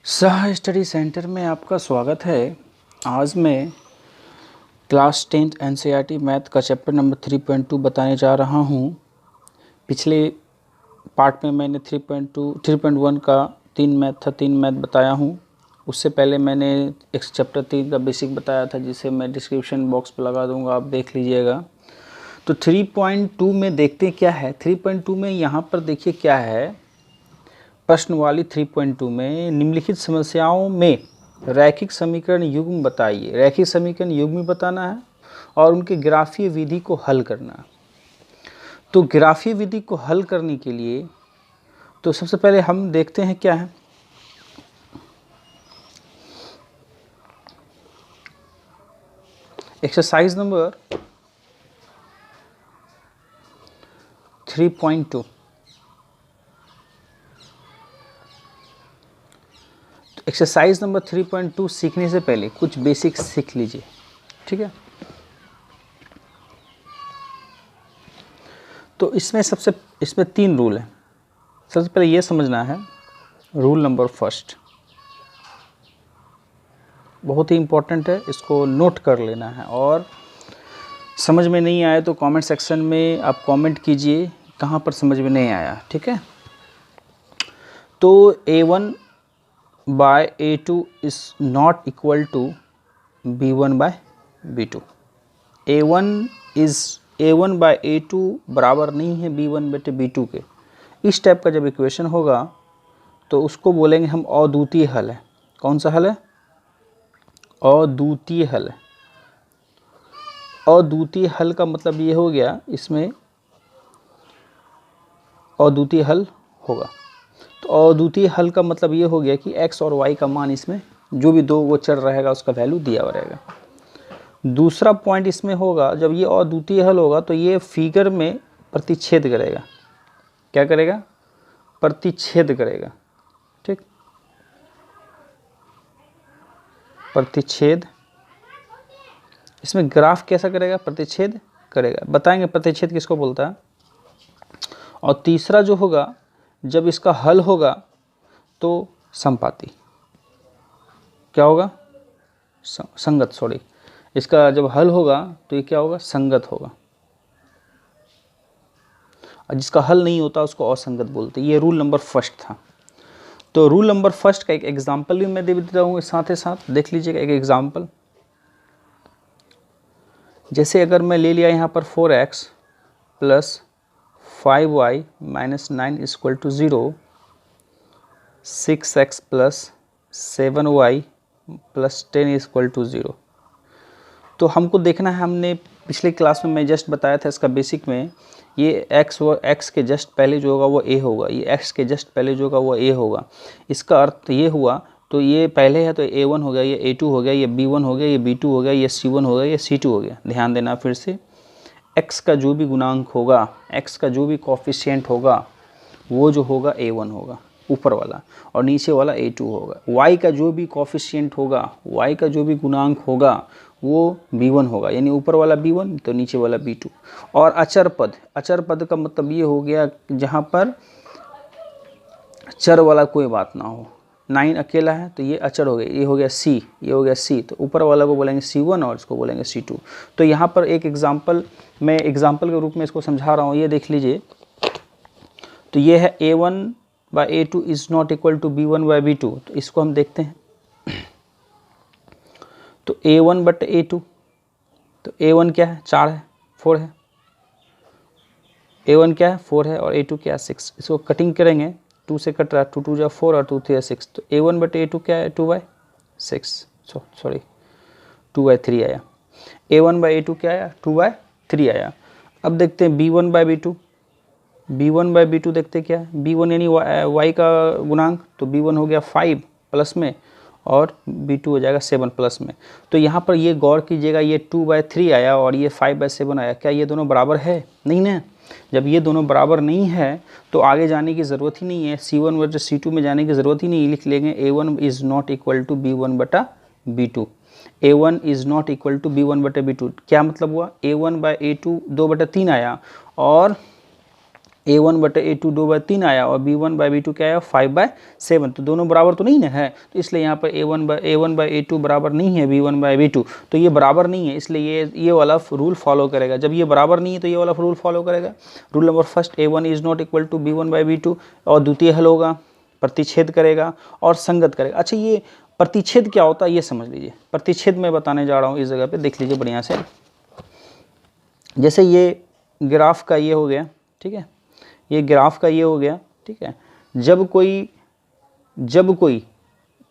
सह study centre में आपका स्वागत है। आज मैं क्लास 10th एनसीईआरटी मैथ का चैप्टर नंबर 3.2 बताने जा रहा हूँ। पिछले पार्ट में मैंने 3.1 का 3 मैथ बताया हूँ। उससे पहले मैंने एक चैप्टर 3 का बेसिक बताया था, जिसे मैं डिस्क्रिप्शन बॉक्स पर लगा दूँगा, आप देख लीजिएगा। तो 3.2 में देखते हैं क्या है। 3.2 में यहाँ पर देखिए क्या है। प्रश्नवाली 3.2 में निम्नलिखित समस्याओं में रैखिक समीकरण युग्म बताइए। रैखिक समीकरण युग्म बताना है और उनके ग्राफीय विधि को हल करना है। तो ग्राफीय विधि को हल करने के लिए तो सबसे पहले हम देखते हैं क्या है। Exercise number 3.2। एक्सरसाइज नंबर 3.2 सीखने से पहले कुछ बेसिक्स सीख लीजिए, ठीक है। तो इसमें 3 रूल हैं। सबसे पहले ये समझना है, रूल नंबर फर्स्ट बहुत ही इम्पोर्टेंट है, इसको नोट कर लेना है। और समझ में नहीं आए तो कमेंट सेक्शन में आप कमेंट कीजिए कहाँ पर समझ में नहीं आया, ठीक है। तो A1 by A2 is not equal to B1 by B2। A1 by A2 बराबर नहीं है B1 बटे B2 के। इस टाइप का जब इक्वेशन होगा तो उसको बोलेंगे हम अद्वितीय हल है। कौन सा हल है? अद्वितीय हल है। अद्वितीय हल का मतलब ये हो गया, इसमें अद्वितीय हल होगा। तो अद्वितीय हल का मतलब ये हो गया कि x और y का मान, इसमें जो भी दो वो चर रहेगा उसका वैल्यू दिया हुआ रहेगा। दूसरा पॉइंट इसमें होगा, जब ये अद्वितीय हल होगा तो ये फिगर में प्रतिच्छेद करेगा। क्या करेगा? प्रतिच्छेद करेगा, ठीक। प्रतिच्छेद, इसमें ग्राफ कैसा करेगा? प्रतिच्छेद करेगा। बताएंगे प्रतिच्छेद किसको बोलता है। और तीसरा जो होगा, जब इसका हल होगा तो समपाती। क्या होगा? संगत, सॉरी। इसका जब हल होगा तो ये क्या होगा? संगत होगा। और जिसका हल नहीं होता उसको असंगत बोलते। ये रूल नंबर फर्स्ट था। तो रूल नंबर फर्स्ट का एक एग्जाम्पल भी मैं दे देता हूँ साथ ही साथ, देख लीजिएगा एक एग्जाम्पल। जैसे अगर मैं ले लिया यहाँ पर 4x plus 5y minus 9 equal to 0, 6x plus 7y plus 10 equal to 0। तो हमको देखना है, हमने पिछले क्लास में मैं जस्ट बताया था इसका बेसिक में, ये x के जस्ट पहले जो होगा वो a होगा, ये x के जस्ट पहले जो होगा वो a होगा। इसका अर्थ ये हुआ, तो ये पहले है तो a1 हो गया, ये a2 हो गया, ये b1 हो गया, ये b2 हो गया, ये c1 हो गया, ये c2 हो गया। ध्यान देना फिर से, x का जो भी गुणांक होगा, x का जो भी कोफिशिएंट होगा वो जो होगा a1 होगा ऊपर वाला, और नीचे वाला a2 होगा। y का जो भी कोफिशिएंट होगा, y का जो भी गुणांक होगा वो b1 होगा, यानी ऊपर वाला b1 तो नीचे वाला b2। और अचर पद का मतलब ये हो गया जहाँ पर चर वाला कोई बात ना हो। 9 अकेला है तो ये अचर हो गया, ये हो गया c, ये हो गया c, तो ऊपर वाला को बोलेंगे c1 और इसको बोलेंगे c2। तो यहाँ पर एक एग्जाम्पल, मैं एग्जाम्पल के रूप में इसको समझा रहा हूँ, ये देख लीजिए। तो ये है a1 by a2 is not equal to b1 by b2। तो इसको हम देखते हैं। तो a1 बट a2, तो a1 क्या है? 4 है, 4 है। a1 क्या है? 4 है, और a2 क्या है? 6। इसको कटिंग करेंगे, 2 से कट रहा है, 2 2 जा 4 और 2 3 6। तो a1 बट a2 क्या है? 2/6, सॉरी 2/3 आया। a1 by a2 क्या आया? 2/3 आया। अब देखते हैं b1 by b2। b1 by b2 देखते क्या है? b1 यानी y का गुणांक, तो b1 हो गया 5 प्लस में, और b2 हो जाएगा 7 प्लस में। तो यहाँ पर ये गौर कीजिएगा, ये 2/3 आया और ये 5/7 आया। क्या ये दोनों बराबर है? नहीं ना। जब ये दोनों बराबर नहीं है तो आगे जाने की ज़रूरत ही नहीं है, c1 वर्सेस c2 में जाने की ज़रूरत ही नहीं। लिख लेंगे a1 is not equal to b1 बटा b2। a1 is not equal to b1 बटा b2। क्या मतलब हुआ? a1 by a2 2/3 आया, और A1/A2 2/3 आया और B1/B2 क्या आया 5/7, तो दोनों बराबर तो नहीं ना है, तो इसलिए यहाँ पर A1/A2 बराबर नहीं है B1/B2, तो ये बराबर नहीं है, इसलिए ये वाला रूल फॉलो करेगा। जब ये बराबर नहीं है तो ये वाला रूल फॉलो करेगा। Rule number first, A1 is not equal to B1/B2, और द्वितीय हल होगा, प्रतिच्छेद करेगा और संगत करेगा। अच्छा, ये प्रतिच्छेद क्या होता है ये समझ लीजिए। प्रतिच्छेद मैं बताने जा रहा हूँ, इस जगह पे देख लीजिए बढ़िया से। जैसे ये ग्राफ का ये हो गया, ठीक है, ये ग्राफ का ये हो गया, ठीक है। जब कोई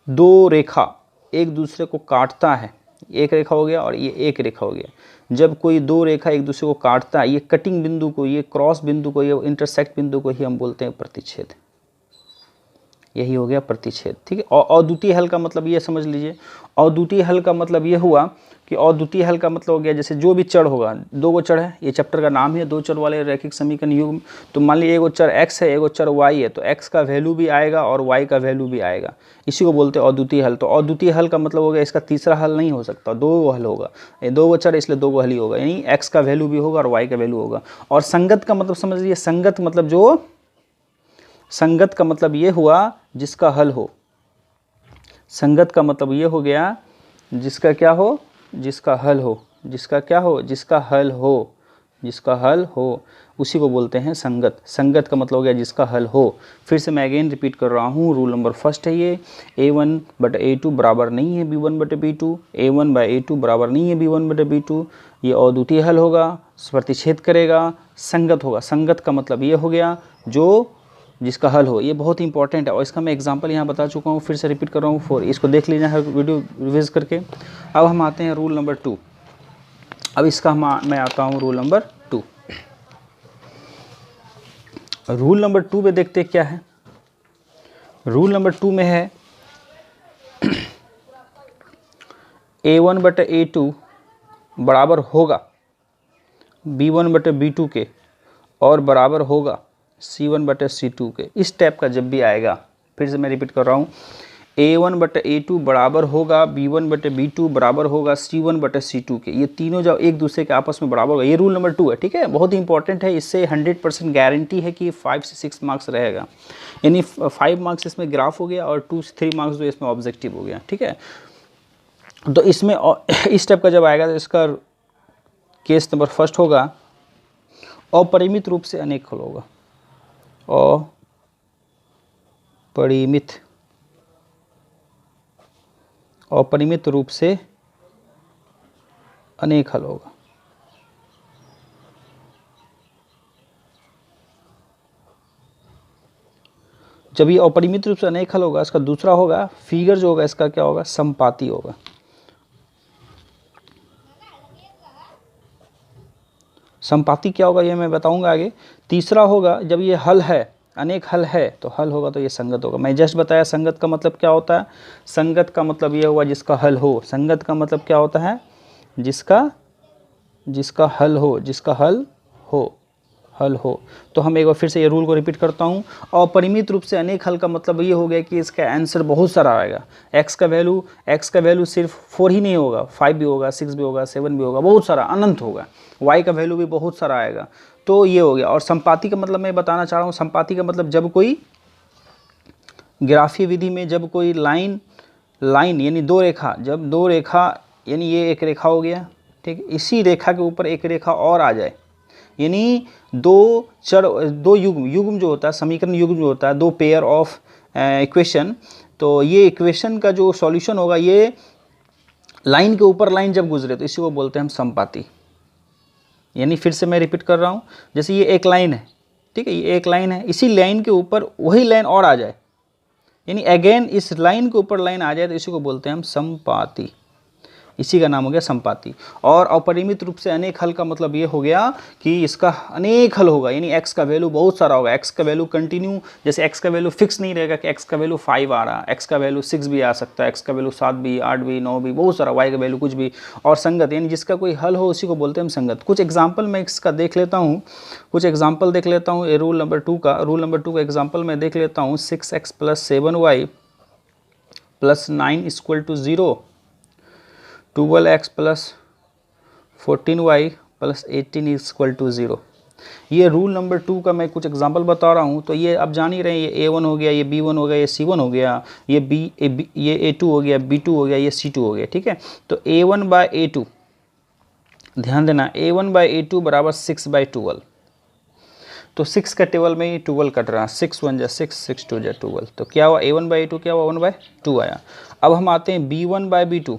दो रेखा एक दूसरे को काटता है, एक रेखा हो गया और ये एक रेखा हो गया, जब कोई दो रेखा एक दूसरे को काटता है, ये कटिंग बिंदु को, ये क्रॉस बिंदु को, ये इंटरसेक्ट बिंदु को ही हम बोलते हैं प्रतिच्छेद। यही हो गया प्रतिच्छेद, ठीक है। और अद्वितीय हल का मतलब ये समझ लीजिए, अद्वितीय हल का मतलब ये हुआ कि अद्वितीय हल का मतलब हो गया, जैसे जो भी चर होगा, दो गो चर है, ये चैप्टर का नाम है दो चर वाले रैखिक समीकरण युग्म। तो मान लीजिए एगो चर x है, एगो चर y है, तो x का वैल्यू भी आएगा और y का वैल्यू भी आएगा, इसी को बोलते हैं अद्वितीय हल। तो अद्वितीय हल का मतलब हो गया इसका तीसरा हल नहीं हो सकता, दो हल होगा, ये दो गो चर इसलिए दो गो हल ही होगा, यानी x का वैल्यू भी होगा और y का वैल्यू होगा। और संगत का मतलब समझ लीजिए, संगत मतलब जो, संगत का मतलब ये हुआ जिसका हल हो, संगत का मतलब ये हो गया जिसका क्या हो, जिसका हल हो, जिसका क्या हो, जिसका हल हो, जिसका हल हो, उसी को बोलते हैं संगत। संगत का मतलब हो गया जिसका हल हो। फिर से मैं अगेन रिपीट कर रहा हूँ, रूल नंबर फर्स्ट है ये, A1/A2 बराबर नहीं है B1/B2, A1/A2 बराबर नहीं है B1/B2, ये अद्वितीय हल होगा, प्रतिच्छेद करेगा, संगत होगा। संगत का मतलब ये हो गया जो जिसका हल हो, ये बहुत इंपॉर्टेंट है और इसका मैं एग्जांपल यहाँ बता चुका हूँ, फिर से रिपीट कर रहा हूँ 4, इसको देख लीजिए हर वीडियो रिवाइज करके। अब हम आते हैं रूल नंबर 2। अब इसका मैं आता हूँ रूल नंबर 2। रूल नंबर 2 में देखते क्या है। रूल नंबर 2 में है A1/A2 बराबर होगा B1/B2 के और बराबर होगा C1/C2 के। इस टाइप का जब भी आएगा, फिर से मैं रिपीट कर रहा हूँ, A1/A2 बराबर होगा B1/B2 बराबर होगा C1/C2 के। ये तीनों जब एक दूसरे के आपस में बराबर होगा, ये रूल नंबर 2 है, ठीक है, बहुत इंपॉर्टेंट है। इससे 100% गारंटी है कि 5 से 6 मार्क्स रहेगा, यानी 5 मार्क्स इसमें ग्राफ हो गया और 2 से 3 मार्क्स जो इसमें ऑब्जेक्टिव हो गया, ठीक है। तो इसमें इस टाइप का जब आएगा तो इसका केस नंबर फर्स्ट होगा अपरिमित रूप से अनेक हल होगा, अपरिमित रूप से अनेक हल होगा। जब ये अपरिमित रूप से अनेक हल होगा, इसका दूसरा होगा फिगर जो होगा इसका क्या होगा, समपाती होगा। समपाती क्या होगा ये मैं बताऊंगा आगे। तीसरा होगा जब ये हल है, अनेक हल है, तो हल होगा तो ये संगत होगा। मैं जस्ट बताया संगत का मतलब क्या होता है। संगत का मतलब ये हुआ जिसका हल हो। संगत का मतलब क्या होता है, जिसका हल हो, जिसका हल हो। तो हम एक बार फिर से ये रूल को रिपीट करता हूँ। अपरिमित रूप से अनेक हल का मतलब ये हो गया कि इसका आंसर बहुत सारा आएगा। x का वैल्यू सिर्फ 4 ही नहीं होगा, 5 भी होगा, 6 भी होगा, 7 भी होगा, बहुत सारा अनंत होगा। y का वैल्यू भी बहुत सारा आएगा। तो ये हो गया। और संपाती का मतलब मैं बताना चाह रहा हूँ, संपाती का मतलब जब कोई ग्राफीय विधि में जब कोई लाइन यानी दो रेखा, जब दो रेखा यानी ये एक रेखा हो गया, ठीक, इसी रेखा के ऊपर एक रेखा और आ जाए, यानी दो युग्म जो होता है, समीकरण युग्म जो होता है, दो पेयर ऑफ इक्वेशन, तो ये इक्वेशन का जो सॉल्यूशन होगा ये लाइन के ऊपर लाइन जब गुजरे तो इसी को बोलते हैं हम समपाती। यानी फिर से मैं रिपीट कर रहा हूँ, जैसे ये एक लाइन है, ठीक है, ये एक लाइन है, इसी लाइन के ऊपर वही लाइन और आ जाए, यानी अगेन इस लाइन के ऊपर लाइन आ जाए, तो इसी को बोलते हैं हम समपाती। इसी का नाम हो गया संपाती। और अपरिमित रूप से अनेक हल का मतलब ये हो गया कि इसका अनेक हल होगा, यानी x का वैल्यू बहुत सारा होगा। x का वैल्यू कंटिन्यू, जैसे x का वैल्यू फिक्स नहीं रहेगा कि x का वैल्यू 5 आ रहा, x का वैल्यू 6 भी आ सकता है, x का वैल्यू 7 भी, 8 भी, 9 भी, बहुत सारा, y का वैल्यू कुछ भी। और संगत यानी जिसका कोई हल हो उसी को बोलते हैं हम संगत। कुछ एग्जाम्पल मैं इसका देख लेता हूँ, रूल नंबर 2 का एग्जाम्पल मैं देख लेता हूँ। 6x + 7y + 9 = 0, 12x + 14y + 18 = 0। ये रूल नंबर 2 का मैं कुछ एग्जांपल बता रहा हूँ। तो ये आप जान ही रहे हैं, ये A1 हो गया, ये B1 हो गया, ये C1 हो गया, ये A2 हो गया, B2 हो गया, ये C2 हो गया, ठीक है। तो A1 बाय A2, ध्यान देना, A1 बाय A2 बराबर 6/12। तो 6 का टेबल में ही 12 कट रहा है, 6 1 जा 6, 6 2 जा 12। तो क्या हुआ, A1 बाई A2 क्या हुआ, 1/2 आया। अब हम आते हैं B1 बाय B2।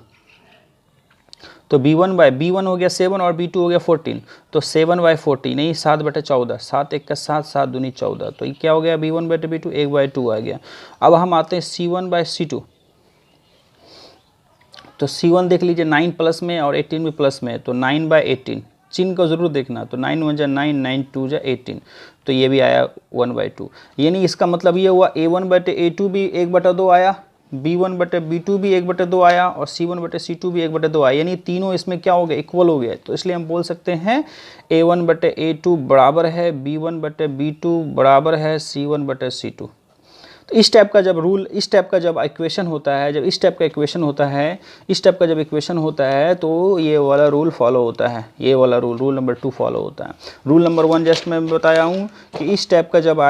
तो B1 हो गया 7 और B2 हो गया 14। तो 7/14 नहीं, 7/14, 7 1 का 7, 7 दूनी 14। तो ये क्या हो गया, B1 बाई B2 1/2 आ गया। अब हम आते हैं C1 बाय C2। तो C1 देख लीजिए 9 प्लस में और 18 भी प्लस में है, तो 9/18, चिन्ह को जरूर देखना। तो 9 1 जा 9, 9 2 जा 18। तो ये भी आया 1/2। यानी इसका मतलब ये हुआ A1/A2 भी 1/2 आया, B1/B2 भी 1/2 आया, और C1/C2 भी 1/2 आया। यानी तीनों इसमें क्या हो गया, इक्वल हो गया। तो इसलिए हम बोल सकते हैं A1/A2 बराबर है B1/B2 बराबर है C1/C2। तो इस टाइप का जब रूल, इस टाइप का जब इक्वेशन होता है, इस टाइप का जब इक्वेशन होता है तो ये वाला रूल फॉलो होता है, ये वाला रूल नंबर 2 फॉलो होता है। रूल नंबर 1 जस्ट मैं बताया हूँ कि इस टाइप का जब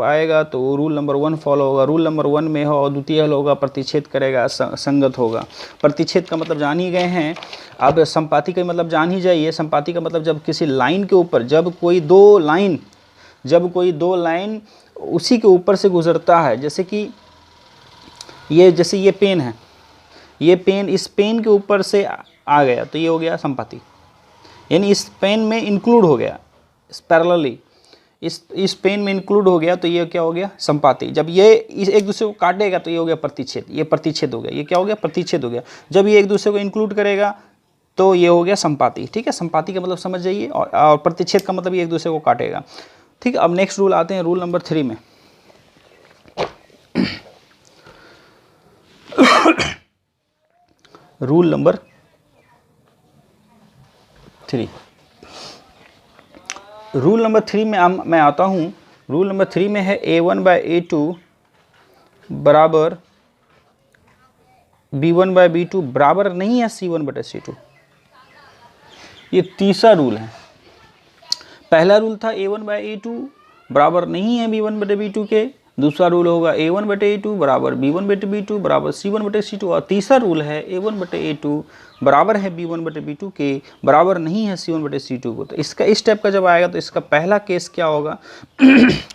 आएगा तो रूल नंबर 1 फॉलो होगा। रूल नंबर 1 में हो द्वितीय हल होगा, प्रतिच्छेद करेगा, संगत होगा। प्रतिच्छेद का मतलब जान ही गए हैं, अब संपाति का मतलब जान ही जाइए। संपाति का मतलब जब किसी लाइन के ऊपर जब कोई दो लाइन उसी के ऊपर से गुजरता है, जैसे कि ये पेन है, ये पेन इस पेन के ऊपर से आ गया, तो ये हो गया संपाति। यानी इस पेन में इंक्लूड हो गया, पैरेलली इस पेन में इंक्लूड हो गया, तो ये क्या हो गया, संपाति। जब ये इस एक दूसरे को काटेगा तो ये हो गया प्रतिच्छेद, ये प्रतिच्छेद हो गया, ये क्या हो गया, प्रतिच्छेद हो गया। जब ये एक दूसरे को इंक्लूड करेगा तो ये हो गया संपाति, ठीक है। संपाति का मतलब समझ जाइए, और प्रतिच्छेद का मतलब ये एक दूसरे को काटेगा, ठीक है। अब नेक्स्ट रूल आते हैं रूल नंबर 3 में। रूल नंबर 3, रूल नंबर 3 में मैं आता हूं। रूल नंबर 3 में है A1/A2 बराबर B1/B2 बराबर नहीं है C1/C2। ये तीसरा रूल है। पहला रूल था A1/A2 बराबर नहीं है B1/B2 के। दूसरा रूल होगा A1/A2 बराबर B1/B2 बराबर C1/C2। और तीसरा रूल है A1/A2 बराबर है B1/B2 के, बराबर नहीं है C1/C2 को। तो इसका इस स्टेप का जब आएगा तो इसका पहला केस क्या होगा,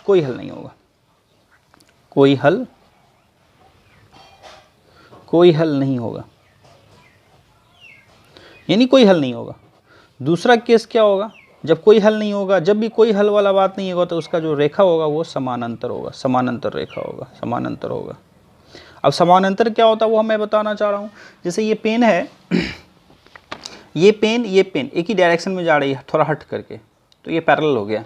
कोई हल नहीं होगा, कोई हल नहीं होगा, यानी कोई हल नहीं होगा। दूसरा केस क्या होगा, जब कोई हल नहीं होगा, जब भी कोई हल वाला बात नहीं होगा तो उसका जो रेखा होगा वो समानांतर होगा, समानांतर रेखा होगा, समानांतर होगा। अब समानांतर क्या होता है वो मैं बताना चाह रहा हूँ। जैसे ये पेन है, ये पेन एक ही डायरेक्शन में जा रही है, थोड़ा हट करके, तो ये पैरेलल हो गया।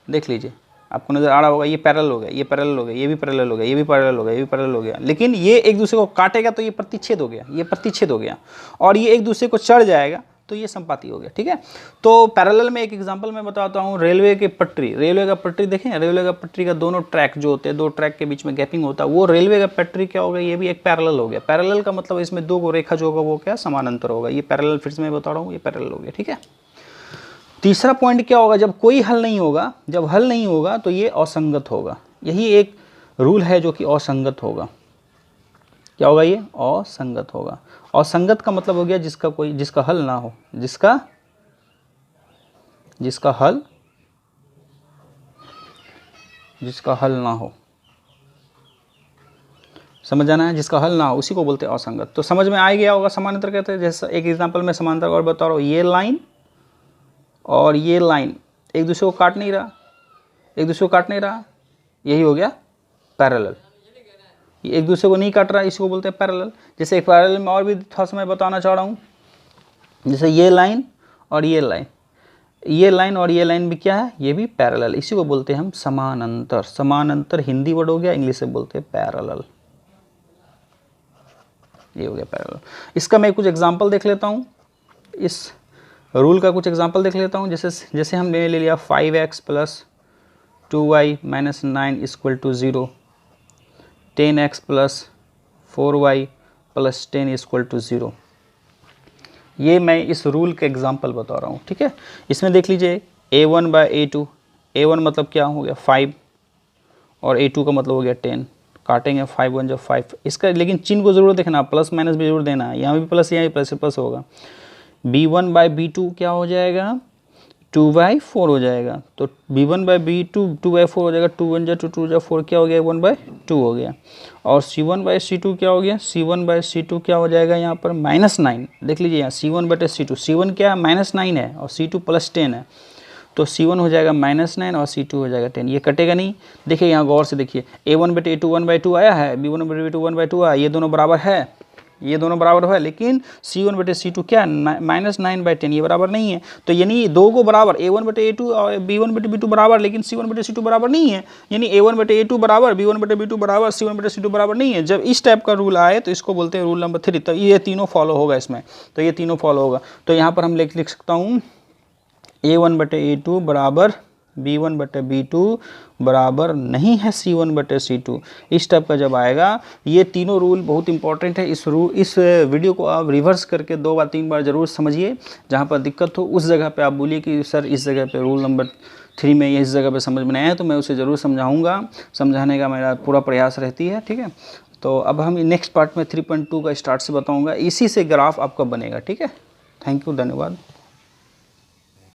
देख लीजिए, आपको नजर आ रहा होगा, ये पैरेलल हो गया, ये पैरेलल हो गया, ये भी पैरेलल हो गया, ये भी पैरेलल हो गया, ये भी पैरेलल हो गया। लेकिन ये एक दूसरे को काटेगा तो ये प्रतिच्छेद हो गया, ये प्रतिच्छेद हो गया। और ये एक दूसरे को चढ़ जाएगा तो ये संपाति हो गया, ठीक है। तो पैरेलल में एक एग्जांपल मैं बताता हूँ। रेलवे की पटरी, रेलवे का पटरी देखें, रेलवे का पटरी का दोनों ट्रैक जो होते हैं, दो ट्रैक के बीच में गैपिंग होता है, वो रेलवे का पटरी क्या हो गया, ये भी एक पैरेलल हो गया। पैरेलल का मतलब इसमें दो रेखा जो होगा वो क्या, समानांतर होगा। ये पैरेलल फिर से मैं बता रहा हूँ, ये पैरेलल हो गया, ठीक है। तीसरा पॉइंट क्या होगा, जब कोई हल नहीं होगा, जब हल नहीं होगा तो ये असंगत होगा। यही एक रूल है जो कि असंगत होगा। क्या होगा, ये असंगत होगा। असंगत का मतलब हो गया जिसका हल ना हो, जिसका हल ना हो, समझ आना है, जिसका हल ना हो उसी को बोलते हैं असंगत। तो समझ में आ गया होगा समानांतर कहते हैं। जैसा एक एग्जांपल में समानांतर और बता रहा हूँ, ये लाइन और ये लाइन एक दूसरे को काट नहीं रहा, यही हो गया पैरेलल। ये एक दूसरे को नहीं काट रहा, इसको बोलते हैं पैरेलल। जैसे एक पैरेलल में और भी थोड़ा सा मैं बताना चाह रहा हूँ, जैसे ये लाइन और ये लाइन, और ये लाइन भी क्या है, ये भी पैरेलल। इसी को बोलते हैं हम समानांतर। समानांतर हिंदी वर्ड हो गया, इंग्लिश से बोलते हैं पैरेलल। ये हो गया पैरेलल। इसका मैं कुछ एग्जांपल देख लेता हूँ, इस रूल का कुछ एग्जांपल देख लेता हूँ। जैसे हमने ले लिया 5x + 2y - 9 = 0, 10x + 4y + 10 = 0। ये मैं इस रूल के एग्जांपल बता रहा हूँ, ठीक है। इसमें देख लीजिए A1 बाय A2, A1 मतलब क्या हो गया 5 और A2 का मतलब हो गया 10, काटेंगे 5 1 जब 5, इसका लेकिन चिन्ह को ज़रूर देखना, प्लस माइनस भी जरूर देना है, यहाँ भी प्लस यहाँ भी प्लस प्लस होगा। B1 बाय B2 क्या हो जाएगा 2/4 हो जाएगा, तो B1 बाय B2 2/4 हो जाएगा, 2 1 जा 2 2 जा 4 क्या हो गया 1/2 हो गया। और C1 बाय C2 क्या हो गया, C1 बाय C2 क्या हो जाएगा यहाँ पर -9, देख लीजिए यहाँ C1 बटे C2, C1 क्या है -9 है और C2 +10 है, तो C1 हो जाएगा -9 और C2 हो जाएगा 10, ये कटेगा नहीं। देखिए यहाँ गौर से देखिए, A1 बटे A2 1/2 आया है, B1 बटे B2 1/2 आया, ये दोनों बराबर है, ये दोनों बराबर है, लेकिन C1 बटे C2 क्या -9/10, ये बराबर नहीं है। तो यानी दो को बराबर A1 बटे A2 और B1 बटे B2 बराबर, लेकिन C1 बटे C2 बराबर नहीं है, यानी A1 बटे A2 बराबर, B1 बटे B2 बराबर, C1 बटे C2 बराबर नहीं है। जब इस टाइप का रूल आए तो इसको बोलते हैं रूल नंबर 3, तो ये तीनों फॉलो होगा इसमें, तो ये तीनों फॉलो होगा। तो यहाँ पर हम लिख सकता हूँ A1 बटे A2 बराबर B1 बटे B2 बराबर नहीं है C1 बटे C2, इस टाइप का जब आएगा, ये तीनों रूल बहुत इंपॉर्टेंट है। इस वीडियो को आप रिवर्स करके 2 बार 3 बार ज़रूर समझिए, जहाँ पर दिक्कत हो उस जगह पे आप बोलिए कि सर इस जगह पे रूल नंबर 3 में इस जगह पे समझ में नहीं आया, तो मैं उसे ज़रूर समझाऊँगा, समझाने का मेरा पूरा प्रयास रहती है, ठीक है। तो अब हम नेक्स्ट पार्ट में 3.2 का स्टार्ट से बताऊँगा, इसी से ग्राफ आपका बनेगा, ठीक है। थैंक यू, धन्यवाद।